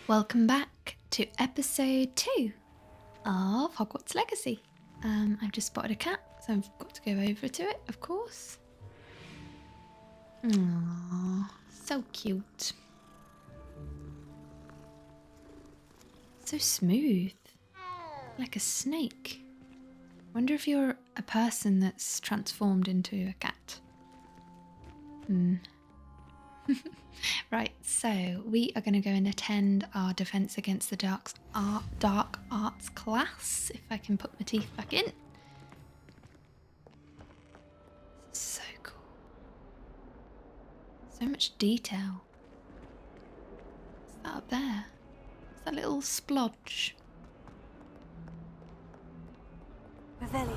Welcome back to episode 2 of Hogwarts Legacy. I've just spotted a cat, so I've got to go over to it, of course. Aww, so cute. So smooth, like a snake. Wonder if you're a person that's transformed into a cat. Right, so we are going to go and attend our Defense Against the Dark Arts class, if I can put my teeth back in. So cool. So much detail. What's that up there? What's that little splodge? Revelio.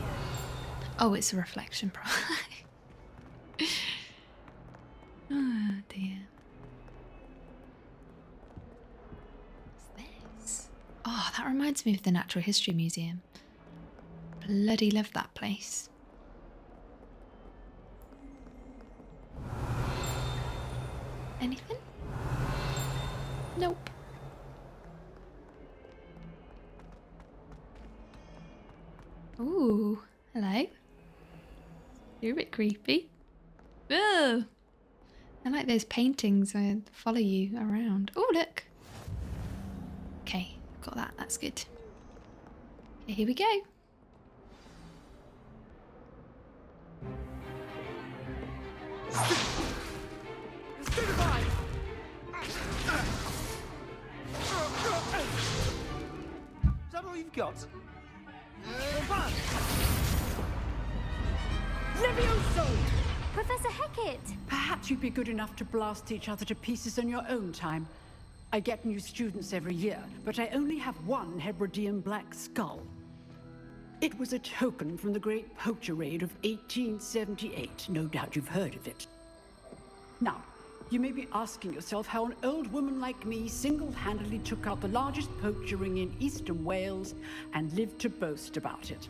Oh, it's a reflection, probably. Oh dear. What's this? Oh, that reminds me of the Natural History Museum. Bloody love that place. Anything? Nope. Ooh, hello. You're a bit creepy. Ugh. I like those paintings that follow you around. Oh, look. Okay, got that. That's good. Okay, here we go. Is that all you've got? Levioso! Professor Hecat! Perhaps you'd be good enough to blast each other to pieces in your own time. I get new students every year, but I only have one Hebridean black skull. It was a token from the Great Poacher Raid of 1878. No doubt you've heard of it. Now, you may be asking yourself how an old woman like me single-handedly took out the largest poacher ring in eastern Wales and lived to boast about it.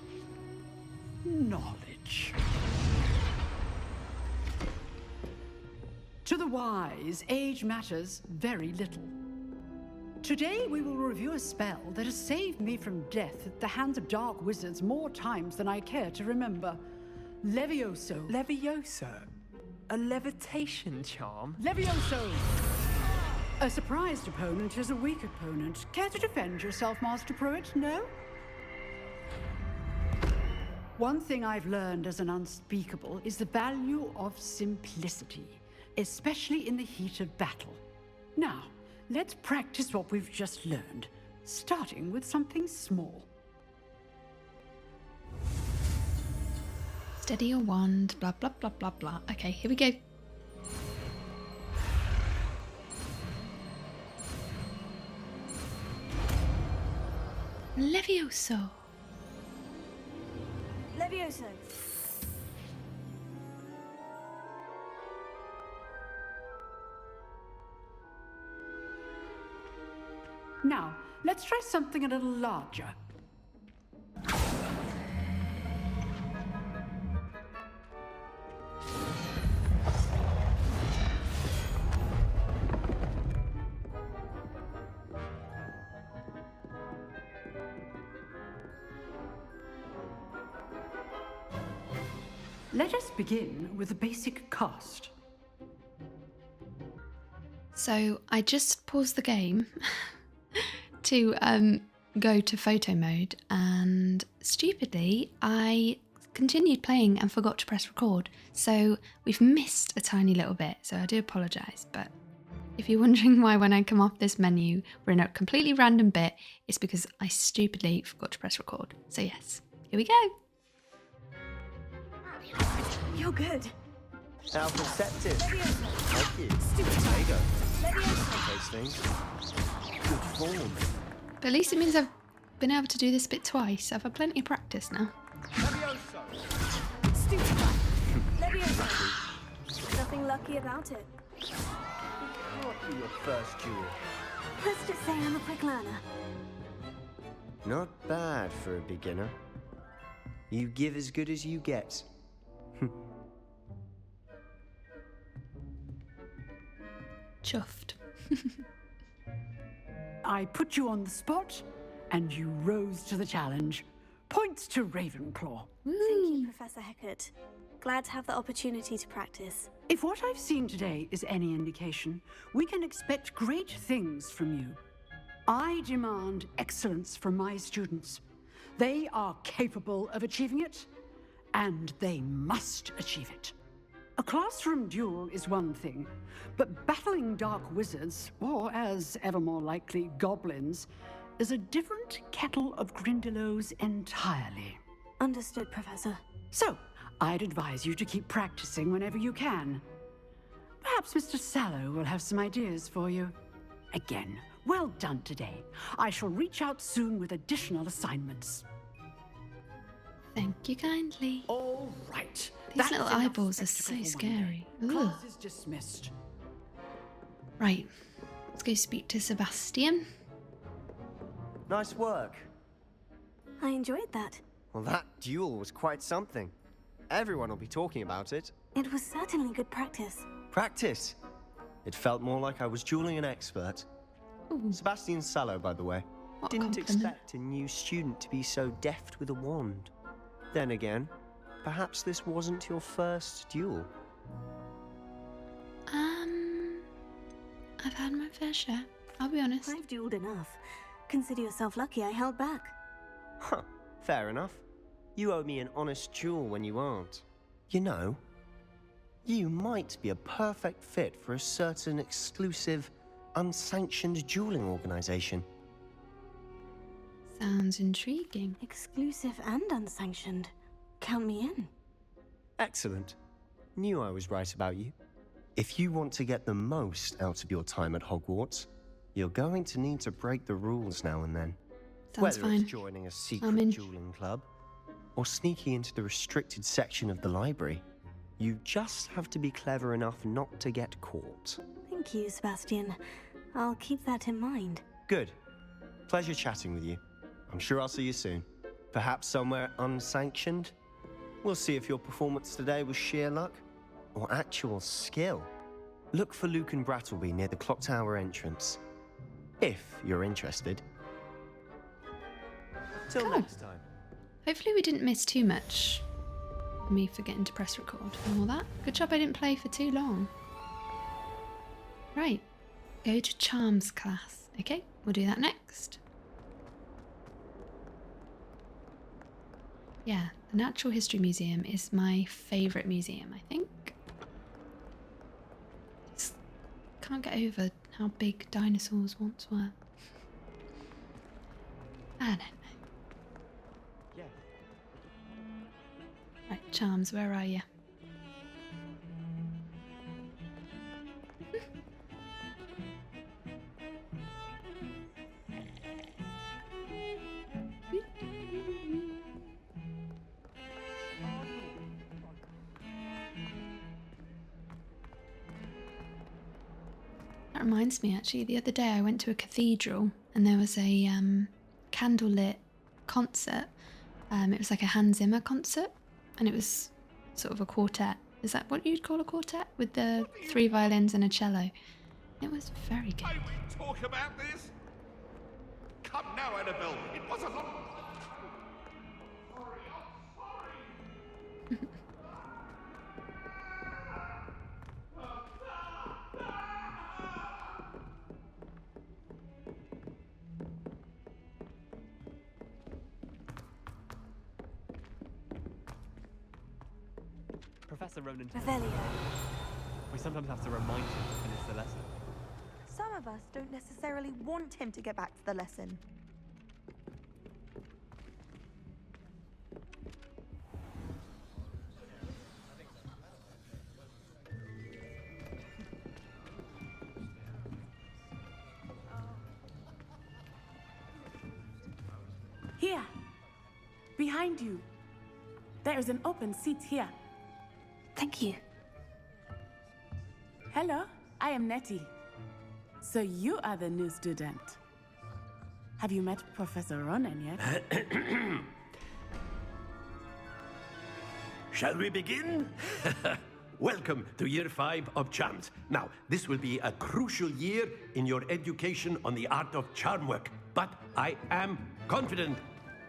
Knowledge. To the wise, age matters very little. Today we will review a spell that has saved me from death at the hands of dark wizards more times than I care to remember. Levioso. Levioso? A levitation charm? Levioso! A surprised opponent is a weak opponent. Care to defend yourself, Master Pruitt? No? One thing I've learned as an unspeakable is the value of simplicity, especially in the heat of battle. Now, let's practice what we've just learned, starting with something small. Steady your wand, blah, blah, blah, blah, blah. Okay, here we go. Levioso. Levioso! Now, let's try something a little larger. Let us begin with the basic cast. So I just paused the game to go to photo mode, and stupidly I continued playing and forgot to press record. So we've missed a tiny little bit, so I do apologise. But if you're wondering why when I come off this menu we're in a completely random bit, it's because I stupidly forgot to press record. So yes, here we go. You're good. How perceptive. Levioso! Thank you. Stupid. There you go. Levioso! Those things. Good form. But at least it means I've been able to do this bit twice. I've had plenty of practice now. Levioso! Stupid. Levioso! Nothing lucky about it. What for your first duel? Let's just say I'm a quick learner. Not bad for a beginner. You give as good as you get. Chuffed. I put you on the spot, and you rose to the challenge. Points to Ravenclaw. Thank you, Professor Hecat. Glad to have the opportunity to practice. If what I've seen today is any indication, we can expect great things from you. I demand excellence from my students. They are capable of achieving it, and they must achieve it. A classroom duel is one thing, but battling dark wizards, or as ever more likely, goblins, is a different kettle of Grindylows entirely. Understood, Professor. So, I'd advise you to keep practicing whenever you can. Perhaps Mr. Sallow will have some ideas for you. Again, well done today. I shall reach out soon with additional assignments. Thank you kindly. All right. These little eyeballs are so scary. Class is dismissed. Right, let's go speak to Sebastian. Nice work. I enjoyed that. Well, that duel was quite something. Everyone will be talking about it. It was certainly good practice. Practice. It felt more like I was dueling an expert. Ooh. Sebastian Sallow, by the way. What a Didn't compliment. expect a new student to be so deft with a wand. Then again, perhaps this wasn't your first duel. I've had my fair share, I'll be honest. I've dueled enough. Consider yourself lucky I held back. Huh, fair enough. You owe me an honest duel when you aren't. You know, you might be a perfect fit for a certain exclusive, unsanctioned dueling organization. Sounds intriguing. Exclusive and unsanctioned. Count me in. Excellent. Knew I was right about you. If you want to get the most out of your time at Hogwarts, you're going to need to break the rules now and then. Sounds Whether fine. it's joining a I'm secret in. dueling club or sneaking into the restricted section of the library, you just have to be clever enough not to get caught. Thank you, Sebastian. I'll keep that in mind. Good. Pleasure chatting with you. I'm sure I'll see you soon. Perhaps somewhere unsanctioned? We'll see if your performance today was sheer luck or actual skill. Look for Luke and Brattleby near the clock tower entrance, if you're interested. Till Cool. next time. Hopefully we didn't miss too much. Me forgetting to press record and all that. Good job I didn't play for too long. Right, go to Charms class. Okay, we'll do that next. Yeah, the Natural History Museum is my favourite museum, I think. Just can't get over how big dinosaurs once were. I don't know. Yeah. Right, Charms, where are you? That reminds me, actually, the other day I went to a cathedral and there was a candlelit concert. It was like a Hans Zimmer concert, and it was sort of a quartet. Is that what you'd call a quartet? With the 3 violins and a cello. It was very good. May we talk about this? Come now, Annabelle. It was a long... Professor Ronan, Revelio. we sometimes have to remind him to finish the lesson. Some of us don't necessarily want him to get back to the lesson. Here, behind you. There is an open seat here. Thank you. Hello, I am Nettie. So you are the new student. Have you met Professor Ronan yet? Shall we begin? welcome to year 5 of charms. Now, this will be a crucial year in your education on the art of charm work, but I am confident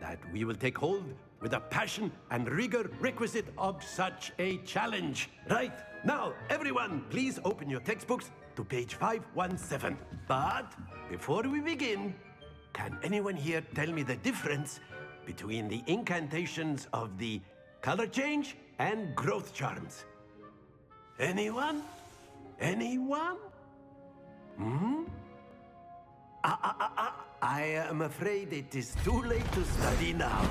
that we will take hold with the passion and rigor requisite of such a challenge. Right, now, everyone, please open your textbooks to page 517. But before we begin, can anyone here tell me the difference between the incantations of the color change and growth charms? Anyone? Anyone? I am afraid it is too late to study now.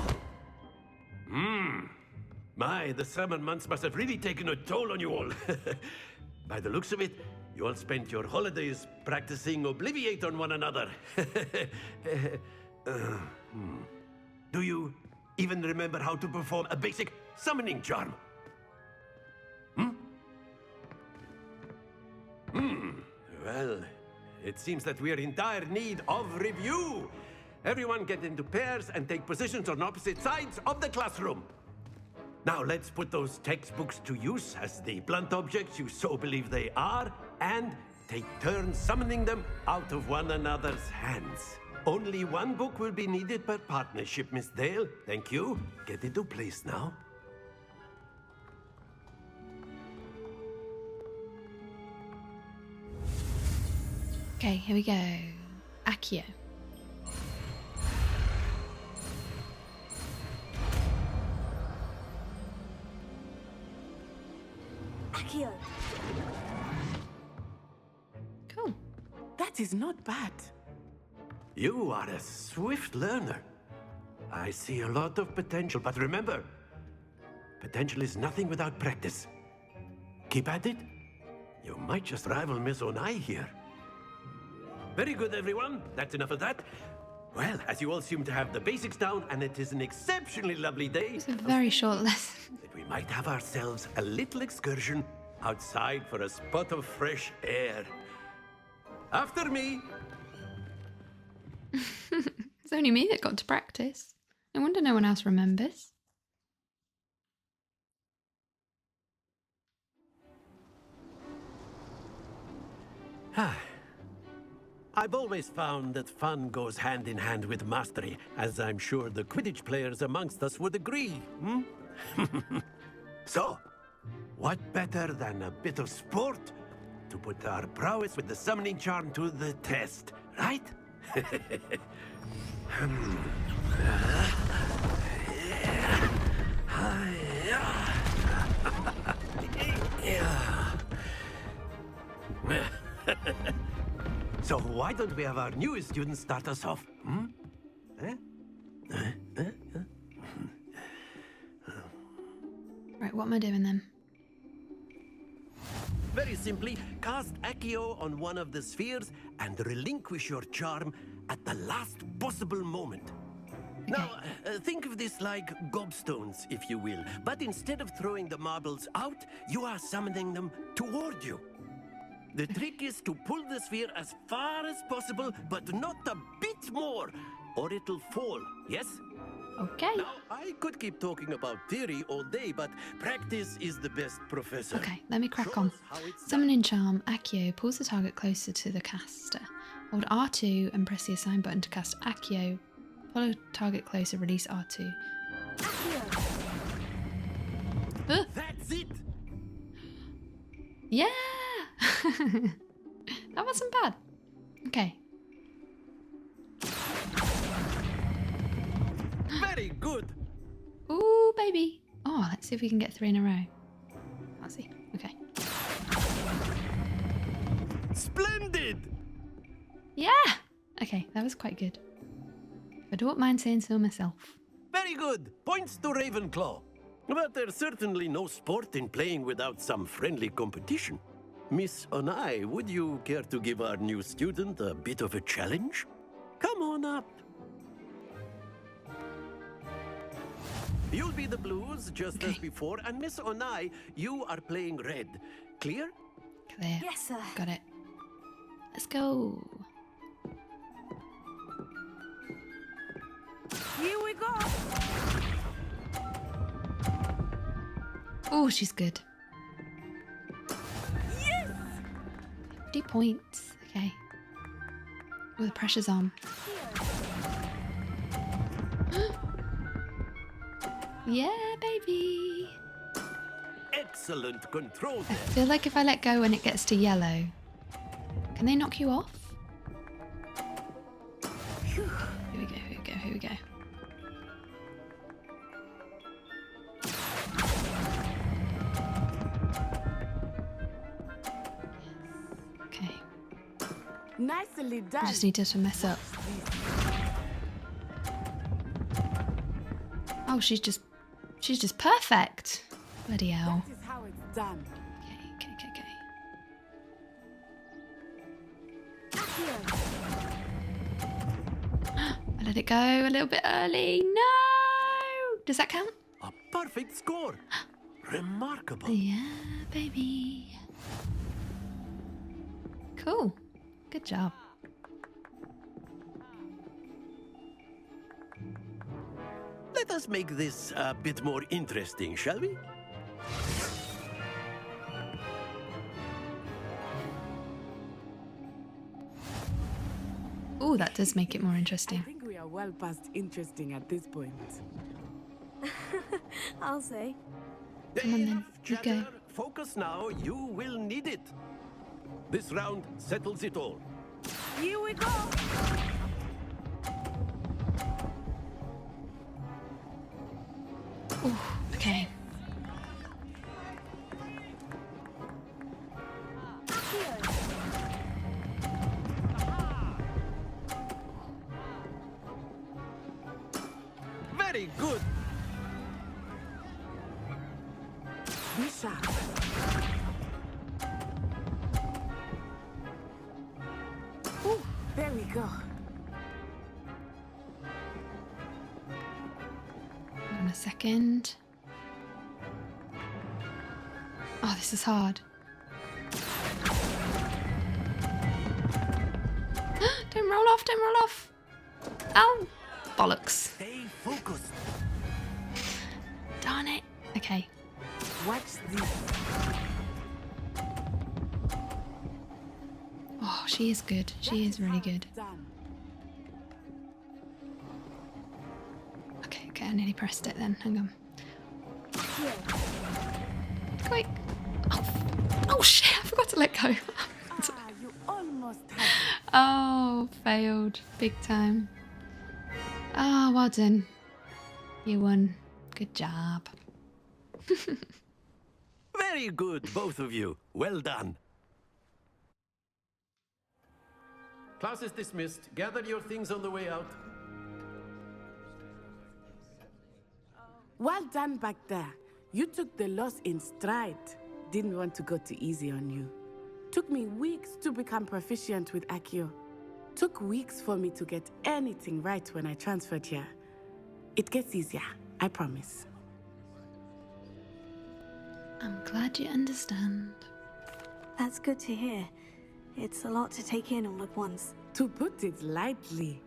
My, the summer months must have really taken a toll on you all. By the looks of it, you all spent your holidays practicing Obliviate on one another. Do you even remember how to perform a basic summoning charm? Well, it seems that we are in dire need of review. Everyone get into pairs and take positions on opposite sides of the classroom. Now let's put those textbooks to use as the blunt objects you so believe they are, and take turns summoning them out of one another's hands. Only one book will be needed per partnership, Miss Dale. Thank you. Get into place now. Okay, here we go. Accio. Accio. Cool. That is not bad. You are a swift learner. I see a lot of potential, but remember, potential is nothing without practice. Keep at it. You might just rival Miss Onai here. Very good, everyone. That's enough of that. Well, as you all seem to have the basics down, and it is an exceptionally lovely day, It's a very short lesson. that we might have ourselves a little excursion outside for a spot of fresh air. After me. It's only me that got to practice. No wonder no one else remembers. I've always found that fun goes hand in hand with mastery, as I'm sure the Quidditch players amongst us would agree. So, what better than a bit of sport to put our prowess with the summoning charm to the test, right? So why don't we have our newest student start us off? Right, what am I doing then? Very simply, cast Accio on one of the spheres and relinquish your charm at the last possible moment. Now, think of this like gobstones, if you will. But instead of throwing the marbles out, you are summoning them toward you. The trick is to pull the sphere as far as possible, but not a bit more, or it'll fall, yes? Okay. Now, I could keep talking about theory all day, but practice is the best professor. Okay, let me crack Show on. us how it's done. Summoning Charm, Accio pulls the target closer to the caster. Hold R2 and press the assign button to cast Accio. Pull a target closer, release R2. That's it! Yeah! That wasn't bad. Okay. Very good! Ooh, baby. Oh, let's see if we can get 3 in a row. Let's see. Okay. Splendid! Yeah! Okay, that was quite good. I don't mind saying so myself. Very good. Points to Ravenclaw. But there's certainly no sport in playing without some friendly competition. Miss Onai, would you care to give our new student a bit of a challenge? Come on up. You'll be the blues, just as before, and Miss Onai, you are playing red. Clear? Clear. Yes, sir. Got it. Let's go. Here we go. Oh, she's good. points. Okay. Oh, the pressure's on. Yeah, baby. Excellent control I there. feel like if I let go when it gets to yellow, can they knock you off? Here we go, here we go, here we go. Okay. Nicely I done. just need to mess up. Oh, she's just perfect. Bloody hell. That is how it's done. Okay. I let it go a little bit early. No! Does that count? A perfect score. Remarkable. Yeah, baby. Cool. Good job. Let us make this a bit more interesting, shall we? Oh, that does make it more I interesting. think we are well past interesting at this point. I'll say. Come on then, Enough you go. chatter. Focus now. You will need it. This round settles it all. Here we go. Ooh, okay. Very good. Be sharp. Ooh, there we go. Hold on a second. Oh, this is hard. Don't roll off, don't roll off. Oh, bollocks. Stay focused. Darn it. Okay. Watch this. Oh, she is good. She is really good. Done. Okay, I nearly pressed it then. Hang on. Quick. Oh shit, I forgot to let go. You almost had it. Oh, failed. Big time. Oh, well done. You won. Good job. Very good, both of you. Well done. Class is dismissed. Gather your things on the way out. Well done back there. You took the loss in stride. Didn't want to go too easy on you. Took me weeks to become proficient with Accio. Took weeks for me to get anything right when I transferred here. It gets easier, I promise. I'm glad you understand. That's good to hear. It's a lot to take in all at once. To put it lightly,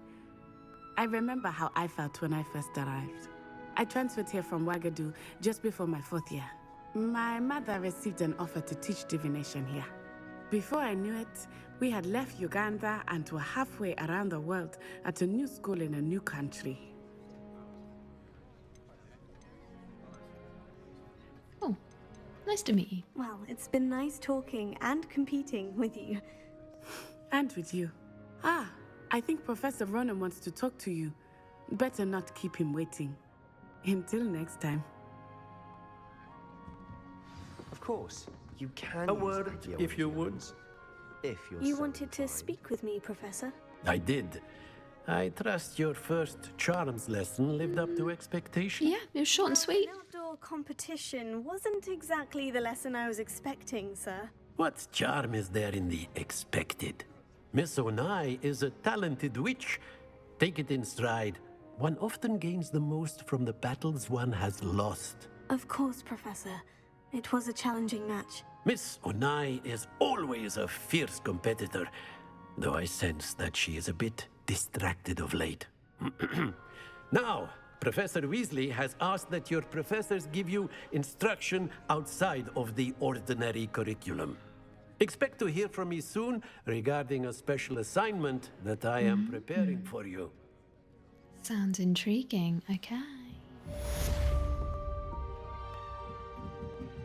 I remember how I felt when I first arrived. I transferred here from Wagadu just before my 4th year. My mother received an offer to teach divination here. Before I knew it, we had left Uganda and were halfway around the world at a new school in a new country. Oh, nice to meet you. Well, it's been nice talking and competing with you. And with you. Ah, I think Professor Ronan wants to talk to you. Better not keep him waiting. Until next time. Of course, you can. A use word, Accio if you would. influence, If you're You so wanted to inclined. speak with me, Professor? I did. I trust your first charms lesson lived up to expectation. Yeah, it was short and sweet. An outdoor competition wasn't exactly the lesson I was expecting, sir. What charm is there in the expected? Miss Onai is a talented witch. Take it in stride. One often gains the most from the battles one has lost. Of course, Professor. It was a challenging match. Miss Onai is always a fierce competitor, though I sense that she is a bit distracted of late. Now, Professor Weasley has asked that your professors give you instruction outside of the ordinary curriculum. Expect to hear from me soon regarding a special assignment that I am preparing for you. Sounds intriguing. Okay.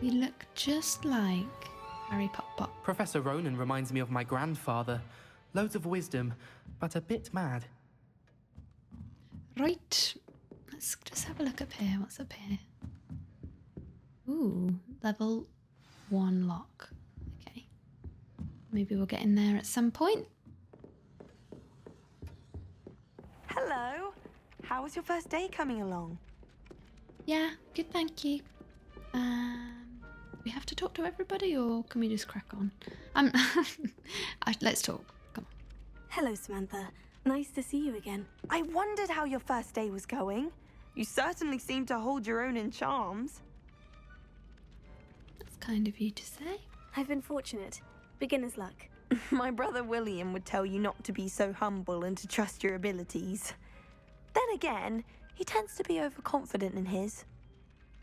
You look just like Harry Potter. Professor Ronan reminds me of my grandfather. Loads of wisdom, but a bit mad. Right. Let's just have a look up here. What's up here? Ooh, level 1 lock. Okay. Maybe we'll get in there at some point. Hello. How was your first day coming along? Yeah, good, thank you. We have to talk to everybody, or can we just crack on? Let's talk. Come on. Hello, Samantha. Nice to see you again. I wondered how your first day was going. You certainly seem to hold your own in charms. That's kind of you to say. I've been fortunate. Beginner's luck. My brother William would tell you not to be so humble and to trust your abilities. Then again, he tends to be overconfident in his.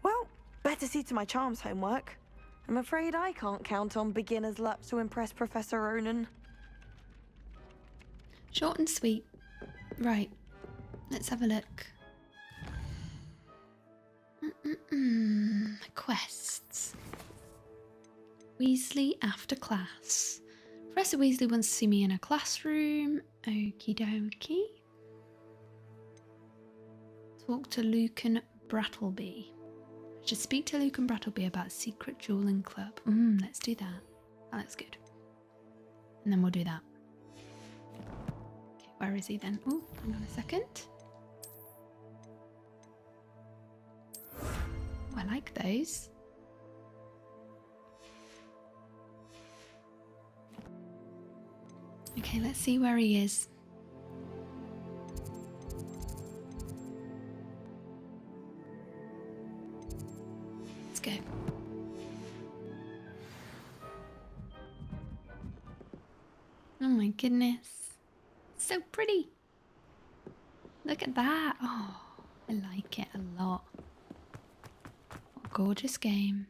Well, better see to my charms homework. I'm afraid I can't count on beginner's luck to impress Professor Ronan. Short and sweet. Right. Let's have a look. Quests. Weasley after class. Professor Weasley wants to see me in a classroom. Okie dokie. Talk to Lucan Brattleby. I should speak to Lucan Brattleby about secret dueling club. Let's do that. That looks good. And then we'll do that. Okay, where is he then? Oh, hang on a second. Oh, I like those. Okay, let's see where he is. Let's go. Oh my goodness. So pretty. Look at that. Oh, I like it a lot. What a gorgeous game.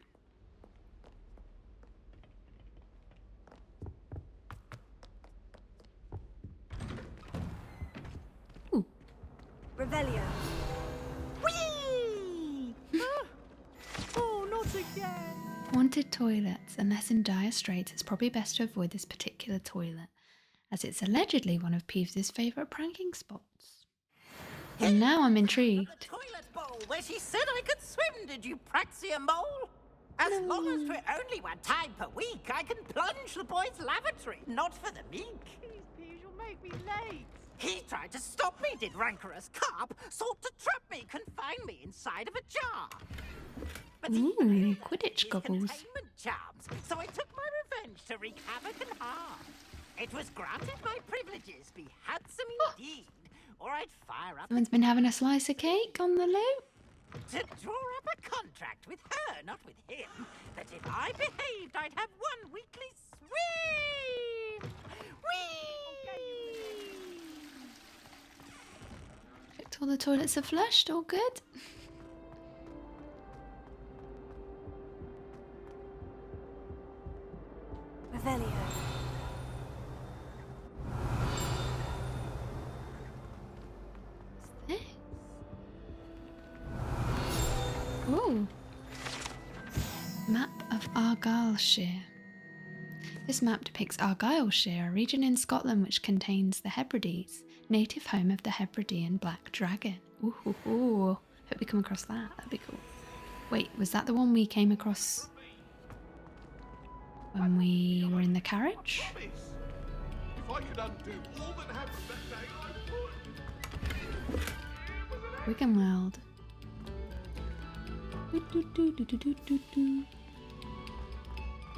Ooh. Revelio. Whee! Oh, not again! Haunted toilets. Unless in dire straits, it's probably best to avoid this particular toilet, as it's allegedly one of Peeves' favourite pranking spots. And now I'm intrigued. The toilet bowl where she said I could swim, did you praxia mole? As long as for only 1 time per week, I can plunge the boys' lavatory, not for the meek. Please, Peeves, you'll make me late. He tried to stop me, did rancorous carp, sought to trap me, confine me inside of a jar. But he Ooh, failed Quidditch his goggles. containment charms, so I took my revenge to wreak havoc and harm. It was granted my privileges be handsome indeed, or I'd fire up Someone's been having a slice of cake on the loo. to draw up a contract with her, not with him, that if I behaved, I'd have 1 weekly swim. Whee! Checked all the toilets are flushed, all good. Revelio. What's this? Ooh. Map of Argyllshire. This map depicts Argyllshire, a region in Scotland which contains the Hebrides, native home of the Hebridean black dragon. Ooh, hope we come across that. That'd be cool. Wait, was that the one we came across when we were in the carriage? Promise. If I could undo all that happened that day, I would. Wigan World. Do.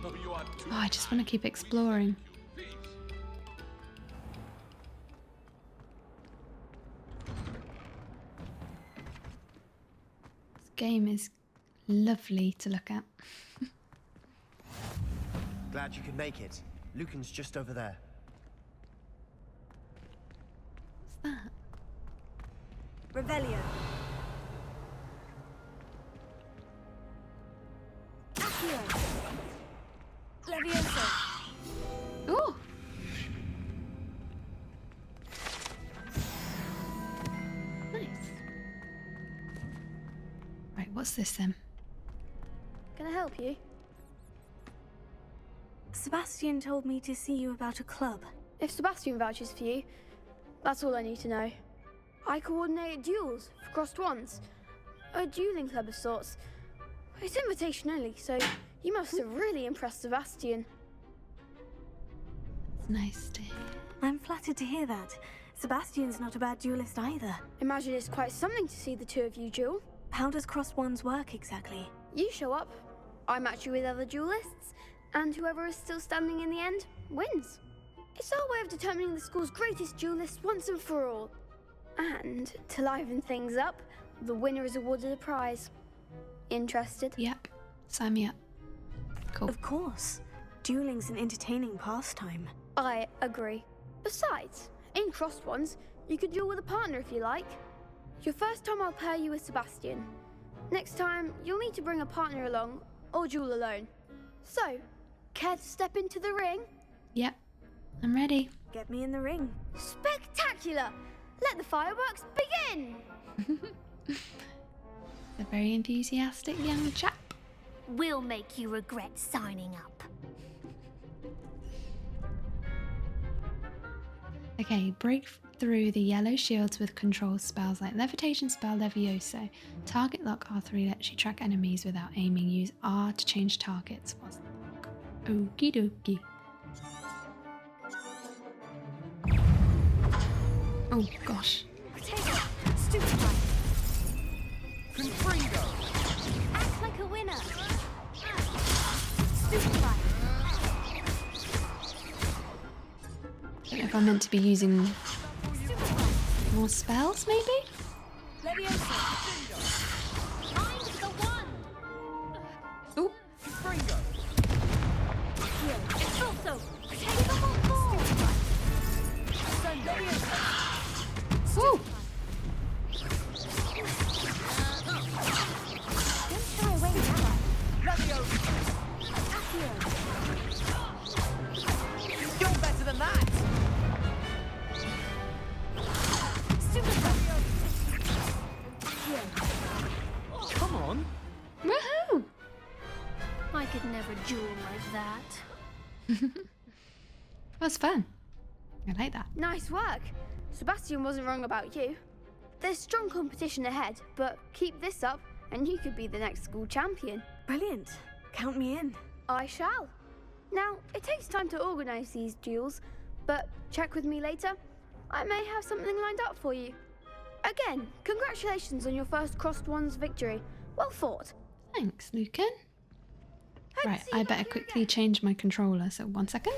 No, you are too Oh, I just want to keep exploring. Peeves. This game is lovely to look at. Glad you could make it. Lucan's just over there. What's that? Revelio. Accio. Levioso. what's this then? Can I help you? Sebastian told me to see you about a club. If Sebastian vouches for you, that's all I need to know. I coordinate duels for crossed wands. A dueling club of sorts. It's invitation only, so you must have really impressed Sebastian. It's nice to hear. I'm flattered to hear that. Sebastian's not a bad duelist either. Imagine it's quite something to see the two of you duel. How does crossed wands work exactly? You show up, I match you with other duelists, and whoever is still standing in the end wins. It's our way of determining the school's greatest duelist once and for all. And to liven things up, the winner is awarded a prize. Interested? Yep. Sign me up. Cool. Of course. Dueling's an entertaining pastime. I agree. Besides, in crossed wands, you could duel with a partner if you like. Your first time I'll pair you with Sebastian. Next time, you'll need to bring a partner along, or duel alone. So, care to step into the ring? Yep. I'm ready. Get me in the ring. Spectacular! Let the fireworks begin! A very enthusiastic young chap. We'll make you regret signing up. Okay, break through the yellow shields with control spells like Levitation spell Levioso. Target lock R3 lets you track enemies without aiming. Use R to change targets. What's the lock? Okie dokie. Oh gosh. Stupefy. Confringo! Act like a winner. Stupefy. I don't know if I'm meant to be using more spells, maybe? Leviosa. Find the one. Oh. Confringo! It's also take them all forward. Ooh. Don't shy away now. Leviosa! Accio. You're better than that! Come on. Woohoo! I could never duel like that. That's fun. I like that. Nice work. Sebastian wasn't wrong about you. There's strong competition ahead, but keep this up and you could be the next school champion. Brilliant. Count me in. I shall. Now, it takes time to organise these duels, but check with me later. I may have something lined up for you. Again, congratulations on your first crossed wands victory. Well fought. Thanks, Lucan. Right, I better quickly change my controller, so 1 second.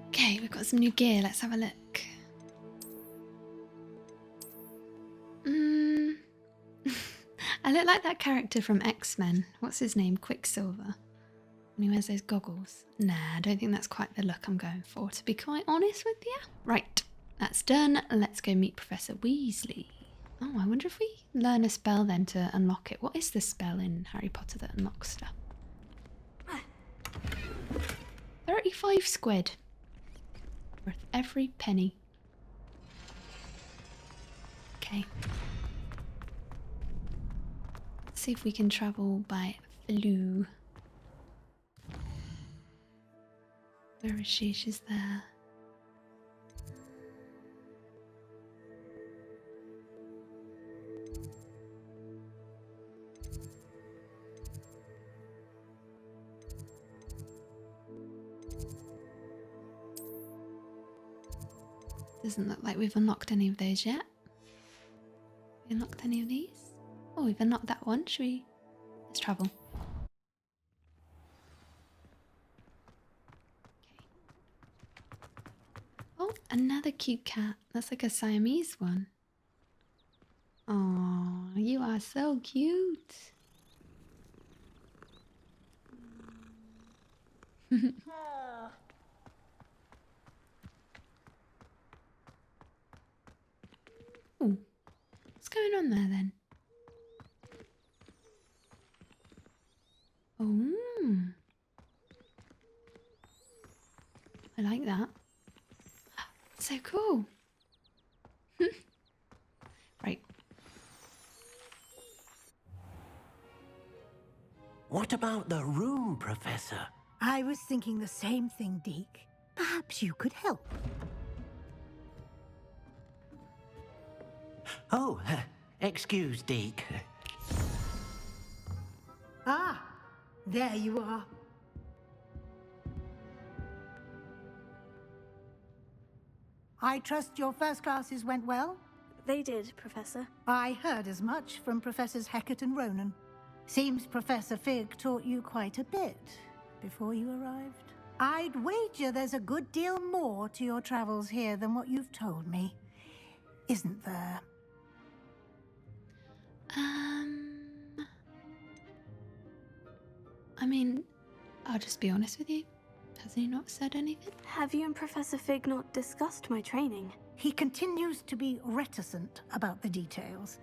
Okay, we've got some new gear. Let's have a look. I look like that character from X-Men. What's his name? Quicksilver. And he wears those goggles. Nah, I don't think that's quite the look I'm going for, to be quite honest with you. Right, that's done. Let's go meet Professor Weasley. Oh, I wonder if we learn a spell then to unlock it. What is the spell in Harry Potter that unlocks stuff? 35 squid. Worth every penny. Okay. Let's see if we can travel by Floo. Where is she? She's there. Doesn't look like we've unlocked any of those yet. We unlocked any of these? Oh, we've unlocked that one. Should we? Let's travel. Oh, another cute cat. That's like a Siamese one. Oh, you are so cute. Oh, what's going on there then? Oh, I like that. So cool. Right, What about the room, Professor? I was thinking the same thing, Deke. Perhaps you could help. Oh, excuse, Deke. Ah, there you are. I trust your first classes went well? They did, Professor. I heard as much from Professors Hecat and Ronan. Seems Professor Fig taught you quite a bit before you arrived. I'd wager there's a good deal more to your travels here than what you've told me. Isn't there? I mean, I'll just be honest with you. Has he not said anything? Have you and Professor Fig not discussed my training? He continues to be reticent about the details,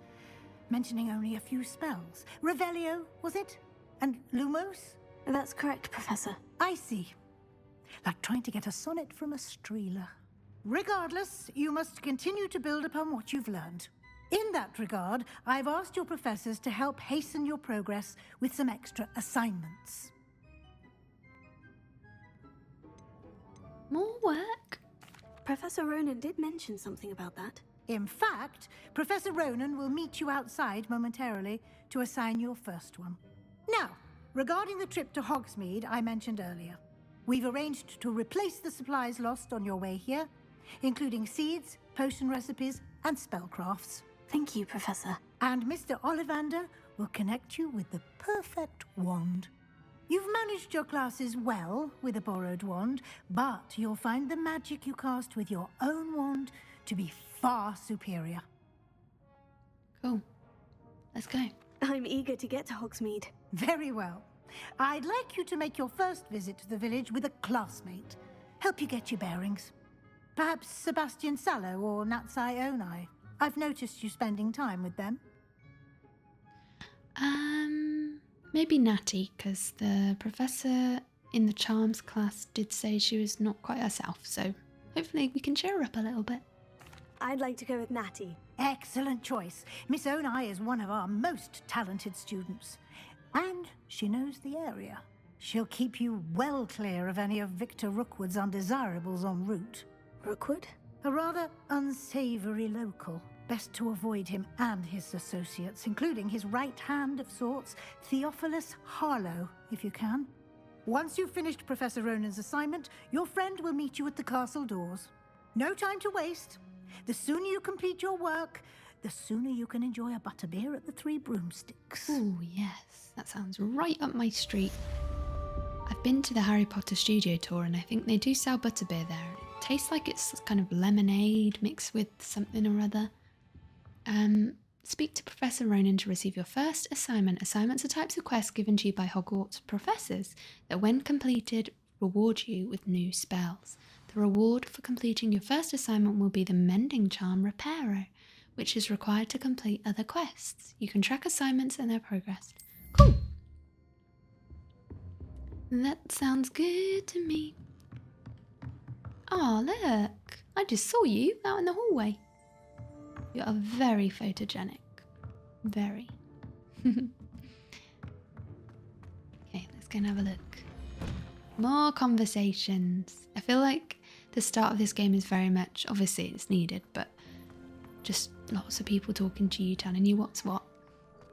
mentioning only a few spells. Revelio, was it? And Lumos? That's correct, Professor. I see. Like trying to get a sonnet from a streeler. Regardless, you must continue to build upon what you've learned. In that regard, I've asked your professors to help hasten your progress with some extra assignments. More work? Professor Ronan did mention something about that. In fact, Professor Ronan will meet you outside momentarily to assign your first one. Now, regarding the trip to Hogsmeade I mentioned earlier, we've arranged to replace the supplies lost on your way here, including seeds, potion recipes, and spellcrafts. Thank you, Professor. And Mr. Ollivander will connect you with the perfect wand. You've managed your classes well with a borrowed wand, but you'll find the magic you cast with your own wand to be far superior. Cool. Let's go. I'm eager to get to Hogsmeade. Very well. I'd like you to make your first visit to the village with a classmate. Help you get your bearings. Perhaps Sebastian Sallow or Natsai Onai. I've noticed you spending time with them. Maybe Natty, because the professor in the charms class did say she was not quite herself, so hopefully we can cheer her up a little bit. I'd like to go with Natty. Excellent choice. Miss Onai is one of our most talented students. And she knows the area. She'll keep you well clear of any of Victor Rookwood's undesirables en route. Rookwood? A rather unsavory local. Best to avoid him and his associates, including his right hand of sorts, Theophilus Harlow, if you can. Once you've finished Professor Ronan's assignment, your friend will meet you at the castle doors. No time to waste. The sooner you complete your work, the sooner you can enjoy a butterbeer at the Three Broomsticks. Ooh, yes. That sounds right up my street. I've been to the Harry Potter studio tour and I think they do sell butterbeer there. It tastes like it's kind of lemonade mixed with something or other. Speak to Professor Ronan to receive your first assignment. Assignments are types of quests given to you by Hogwarts professors that, when completed, reward you with new spells. The reward for completing your first assignment will be the Mending Charm Reparo, which is required to complete other quests. You can track assignments and their progress. Cool! That sounds good to me. Oh, look! I just saw you out in the hallway. You are very photogenic. Very. Okay, let's go and have a look. More conversations. I feel like the start of this game is very much, obviously it's needed, but just lots of people talking to you, telling you what's what.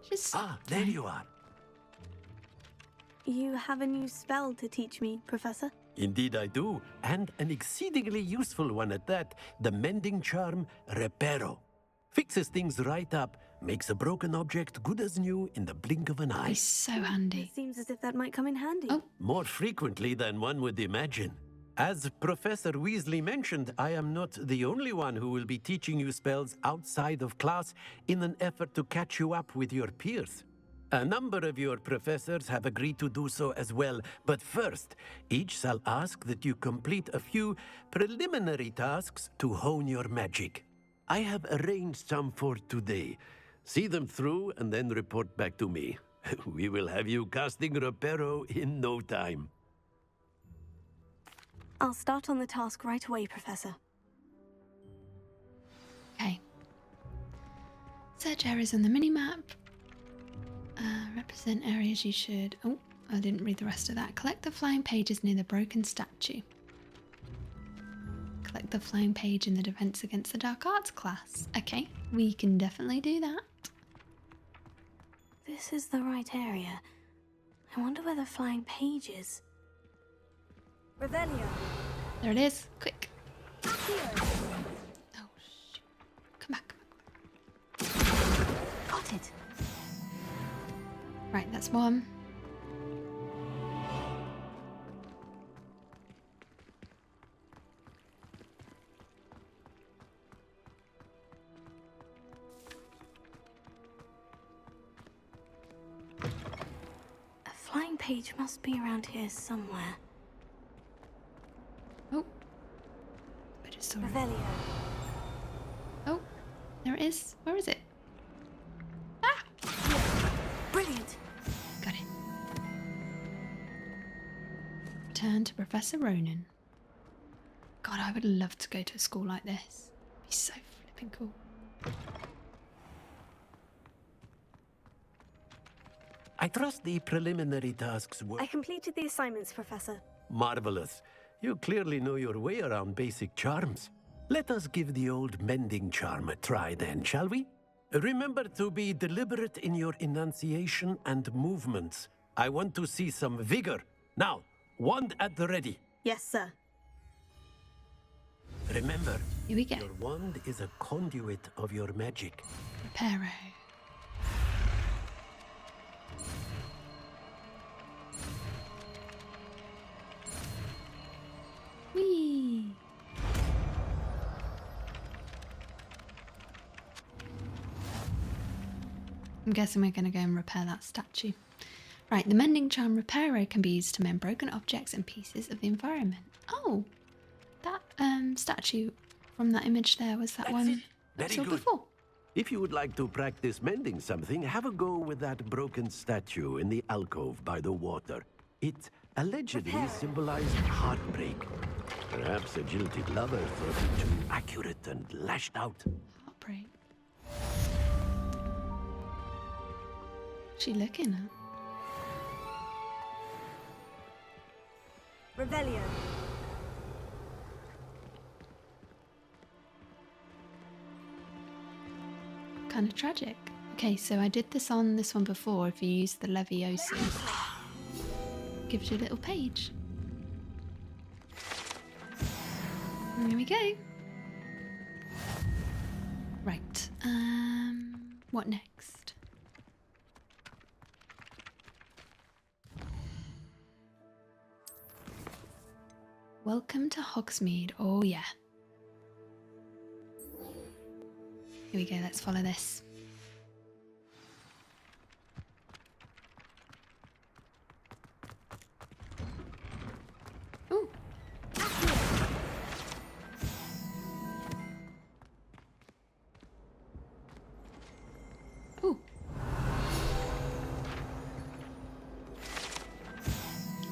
Just there you are. You have a new spell to teach me, Professor? Indeed I do, and an exceedingly useful one at that. The Mending Charm Reparo. Fixes things right up, makes a broken object good as new in the blink of an eye. It's so handy. It seems as if that might come in handy. Oh. More frequently than one would imagine. As Professor Weasley mentioned, I am not the only one who will be teaching you spells outside of class in an effort to catch you up with your peers. A number of your professors have agreed to do so as well, but first, each shall ask that you complete a few preliminary tasks to hone your magic. I have arranged some for today. See them through and then report back to me. We will have you casting Reparo in no time. I'll start on the task right away, Professor. Okay. Search areas on the minimap. Represent areas you should... Oh, I didn't read the rest of that. Collect the flying pages near the broken statue. Collect the flying page in the Defense Against the Dark Arts class. Okay, we can definitely do that. This is the right area. I wonder where the flying page is. Revelio. There it is. Quick. Accio. Oh, shoot. Come back. Got it. Right, that's one. A flying page must be around here somewhere. Oh. I just saw it. Revelio. Oh, there it is. Where is it? Brilliant. Got it. Return to Professor Ronan. God, I would love to go to a school like this. It'd be so flipping cool. I trust the preliminary tasks were I completed the assignments, Professor. marvelous. You clearly know your way around basic charms. Let us give the old mending charm a try then, shall we? Remember to be deliberate in your enunciation and movements. I want to see some vigor. Now, wand at the ready. Yes, sir. Remember, Here we go. your wand is a conduit of your magic. Reparo. Whee! I'm guessing we're going to go and repair that statue. Right, the mending charm Reparo can be used to mend broken objects and pieces of the environment. Oh, that statue from that image there was that one I Very saw good. before. If you would like to practice mending something, have a go with that broken statue in the alcove by the water. It allegedly symbolized heartbreak. Perhaps a jilted lover thought it too accurate and lashed out. Heartbreak. What's she looking at? Revelio. Kind of tragic. Okay, so I did this on this one before. If you use the Leviosa, gives you a little page. And here we go. Right. What next? Welcome to Hogsmeade. Oh yeah. Here we go, let's follow this. Ooh. Ooh.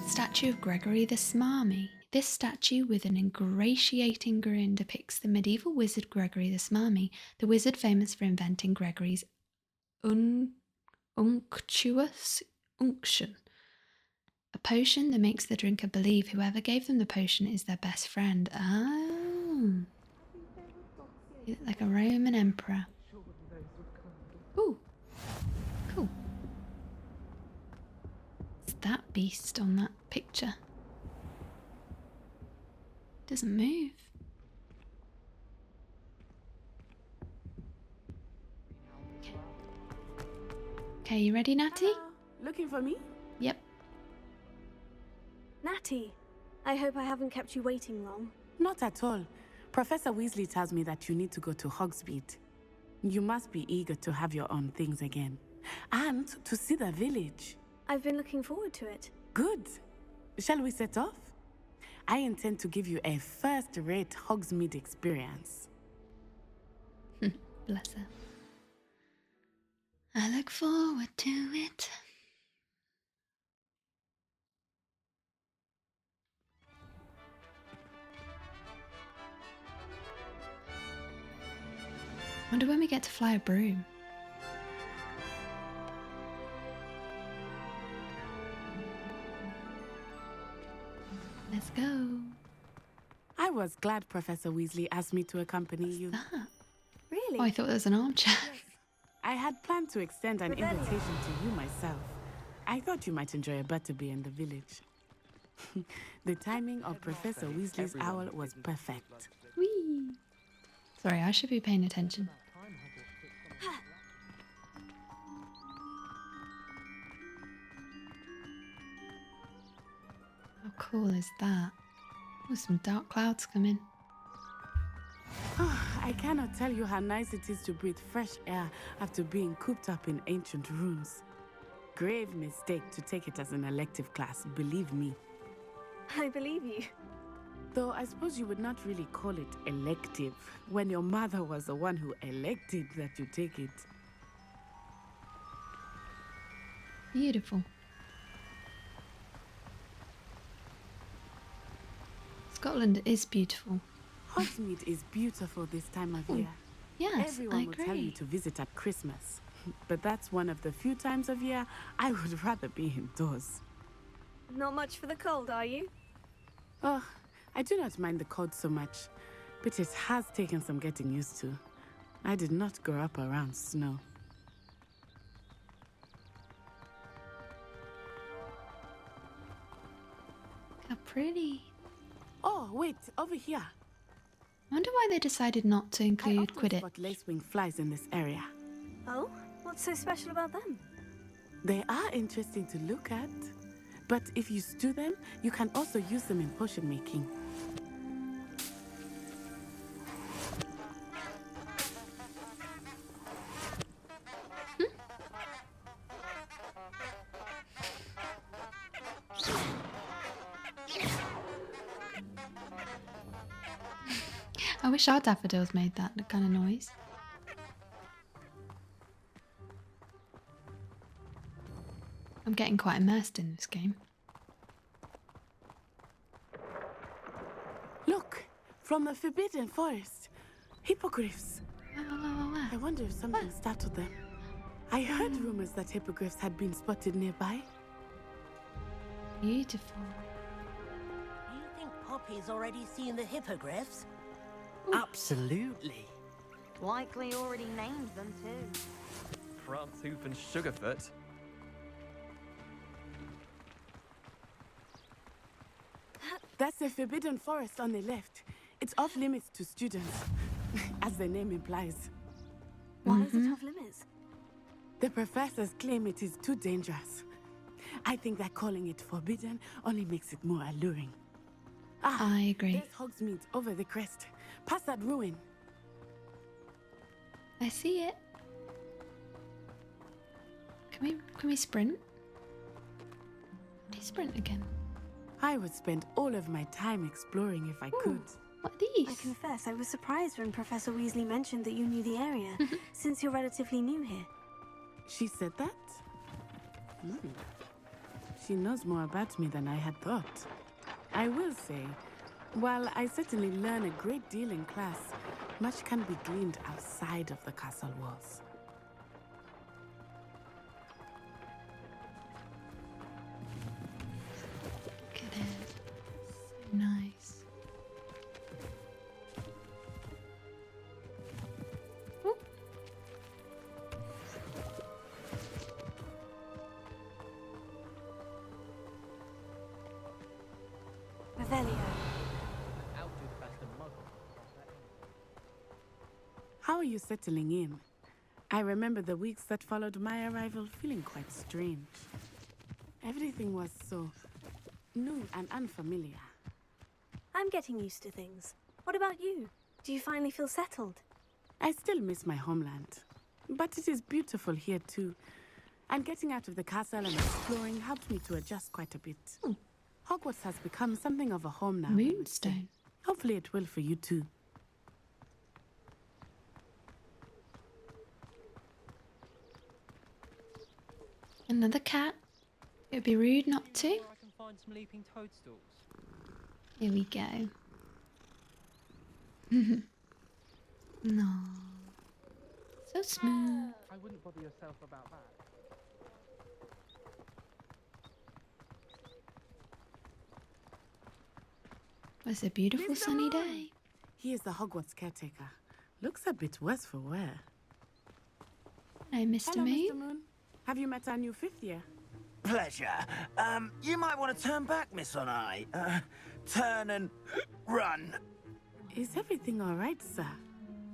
Statue of Gregory the Smarmy. This statue with an ingratiating grin depicts the medieval wizard Gregory the Smarmy, the wizard famous for inventing Gregory's unctuous unction, a potion that makes the drinker believe whoever gave them the potion is their best friend. Oh, you look like a Roman emperor. Ooh, cool. It's that beast on that picture. Doesn't move. Okay, you ready, Natty? Looking for me? Yep. Natty, I hope I haven't kept you waiting long. Not at all. Professor Weasley tells me that you need to go to Hogsmeade. You must be eager to have your own things again. And to see the village. I've been looking forward to it. Good. Shall we set off? I intend to give you a first-rate Hogsmeade experience. Bless her. I look forward to it. Wonder when we get to fly a broom. go. I was glad Professor Weasley asked me to accompany you. That? Really? Oh, I thought there was an armchair. I had planned to extend an Revelio. invitation to you myself. I thought you might enjoy a butterbeer in the village. The timing of Professor Weasley's owl was perfect. Whee! Sorry, I should be paying attention. How cool is that? Oh, some dark clouds coming. I cannot tell you how nice it is to breathe fresh air after being cooped up in ancient rooms. Grave mistake to take it as an elective class, believe me. I believe you. Though I suppose you would not really call it elective when your mother was the one who elected that you take it. Beautiful. Scotland is beautiful. Hogsmeade is beautiful this time of year. Yes, Everyone I will tell you agree. to visit at Christmas. But that's one of the few times of year I would rather be indoors. Not much for the cold, are you? Oh, I do not mind the cold so much, but it has taken some getting used to. I did not grow up around snow. How pretty. Oh, wait, over here. I wonder why they decided not to I include often Quidditch. spot lacewing flies in this area. Oh? What's so special about them? They are interesting to look at, but if you stew them, you can also use them in potion making. I wish our daffodils made that kind of noise. I'm getting quite immersed in this game. Look, from the Forbidden Forest. Hippogriffs. Wow. I wonder if something startled them. I heard rumors that hippogriffs had been spotted nearby. Beautiful. Do you think Poppy's already seen the hippogriffs? Absolutely. Likely already named them too. Crantooth and Sugarfoot. That's the Forbidden Forest on the left. It's off limits to students, as the name implies. Why is it off limits? The professors claim it is too dangerous. I think that calling it forbidden only makes it more alluring. I agree. There's Hogsmeade over the crest. Past that ruin. I see it. Can we sprint? Do you sprint again? I would spend all of my time exploring if I could. What are these? I confess, I was surprised when Professor Weasley mentioned that you knew the area, since you're relatively new here. She said that? She knows more about me than I had thought. I will say, while I certainly learn a great deal in class, much can be gleaned outside of the castle walls. Look at it. So nice. Ooh. Revelio. How are you settling in? I remember the weeks that followed my arrival feeling quite strange. Everything was so new and unfamiliar. I'm getting used to things. What about you? Do you finally feel settled? I still miss my homeland, but it is beautiful here too. And getting out of the castle and exploring helped me to adjust quite a bit. Hogwarts has become something of a home now. Moonstone. Hopefully it will for you too. Another cat. It would be rude not to. I can find some leaping toadstools. Here we go. No. So smooth. I wouldn't bother yourself about that. It's a beautiful sunny day. He is the Hogwarts caretaker. Looks a bit worse for wear. Hello, Mr. Hello, Moon. Mr. Moon. Have you met our new 5th year? Pleasure. You might want to turn back, Miss On Eye. Turn and run. Is everything all right, sir?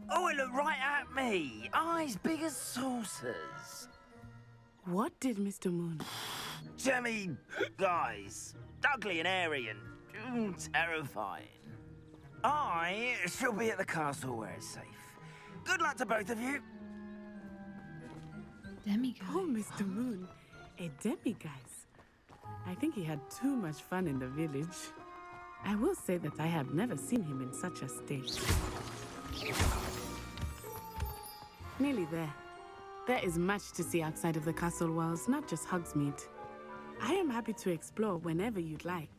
Oh, it looked right at me. Eyes big as saucers. What did Mr. Moon? Jemmy guys. Ugly and airy and terrifying. I shall be at the castle where it's safe. Good luck to both of you. Demiguise. Oh, Mr. Moon. A demiguise. I think he had too much fun in the village. I will say that I have never seen him in such a state. Nearly there. There is much to see outside of the castle walls, not just Hogsmeade. I am happy to explore whenever you'd like.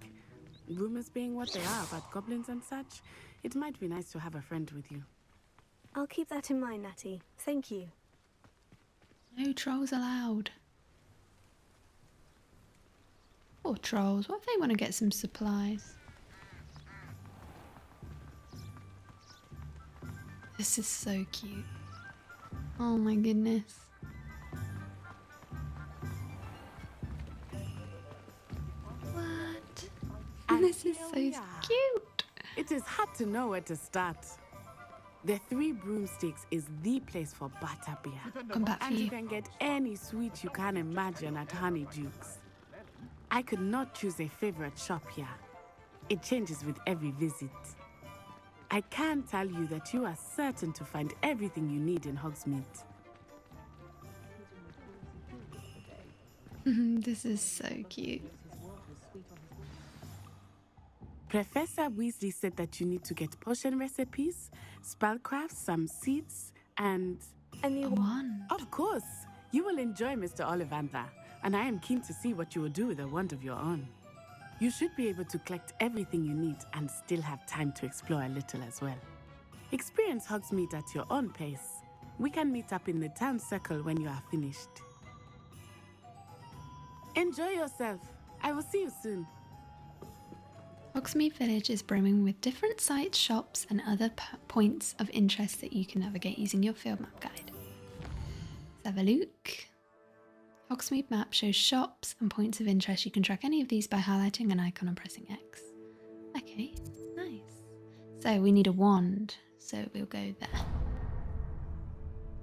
Rumors being what they are about goblins and such, it might be nice to have a friend with you. I'll keep that in mind, Natty. Thank you. No trolls allowed. Poor trolls. What if they want to get some supplies? This is so cute. Oh my goodness. What? And This is so here we are. cute. It is hard to know where to start. The Three Broomsticks is the place for butterbeer. Come back for And you. you can get any sweet you can imagine at Honeydukes. I could not choose a favorite shop here. It changes with every visit. I can tell you that you are certain to find everything you need in Hogsmeade. This is so cute. Professor Weasley said that you need to get potion recipes, spellcrafts, some seeds, and... And you wand. Of course! You will enjoy Mr. Ollivander, and I am keen to see what you will do with a wand of your own. You should be able to collect everything you need and still have time to explore a little as well. Experience Hogsmeade at your own pace. We can meet up in the town circle when you are finished. Enjoy yourself. I will see you soon. Hogsmeade Village is brimming with different sites, shops, and other points of interest that you can navigate using your field map guide. Let's have a look. Hogsmeade map shows shops and points of interest. You can track any of these by highlighting an icon and pressing X. Okay, nice. So we need a wand, so we'll go there.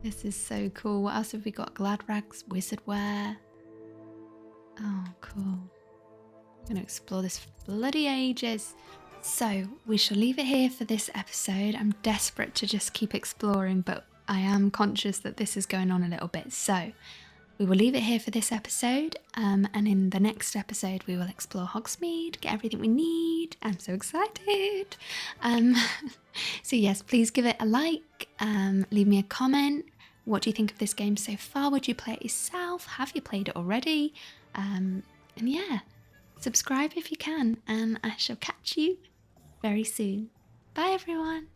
This is so cool. What else have we got? Glad rags, wizard wear. Oh, cool. I'm going to explore this for bloody ages. So we shall leave it here for this episode. I'm desperate to just keep exploring, but I am conscious that this is going on a little bit. So we will leave it here for this episode. And in the next episode, we will explore Hogsmeade, get everything we need. I'm so excited. So yes, please give it a like. Leave me a comment. What do you think of this game so far? Would you play it yourself? Have you played it already? And yeah, subscribe if you can, and I shall catch you very soon. Bye everyone.